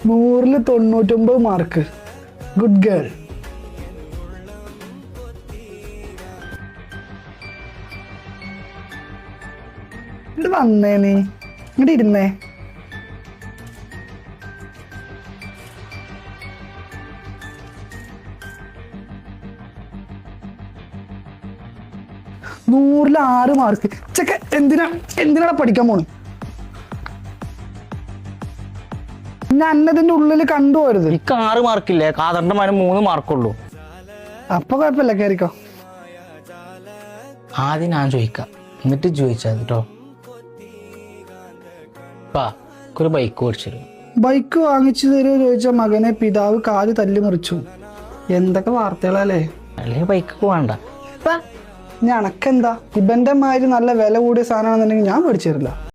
100-ൽ 99 mark. Good girl. ഇങ്ങോട്ട് വന്നേ, നീ ഇങ്ങോട്ട് ഇരുന്നേ. നൂറിൽ 6 മാർക്ക്. ചെക്ക എന്തിനാണ് പഠിക്കാൻ പോണ്? ഞാൻ അന്നതിന്റെ ഉള്ളിൽ കണ്ടുപോരുത്. എനിക്ക് 6 മാർക്കില്ലേ, കാതറിന്റെ മകന് 3 മാർക്കുള്ളൂ. അപ്പൊ കുഴപ്പമില്ല, കയറിക്കോ. ആദ്യം ഞാൻ ചോദിക്കാം, എന്നിട്ട് ചോദിച്ചാൽ കേട്ടോ. ഒരു ബൈക്ക് മേടിച്ചു. ബൈക്ക് വാങ്ങിച്ചു തരുമോ ചോദിച്ച മകനെ പിതാവ് കാല് തല്ലി മുറിച്ചു. എന്തൊക്കെ വാർത്തകളല്ലേ. അല്ലെങ്കിൽ ബൈക്ക് വേണ്ട. ഞണക്കെന്താ, ഇവന്റെ മാതിരി നല്ല വില കൂടിയ സാധനമാണെന്നുണ്ടെങ്കിൽ ഞാൻ മേടിച്ചു തരില്ല.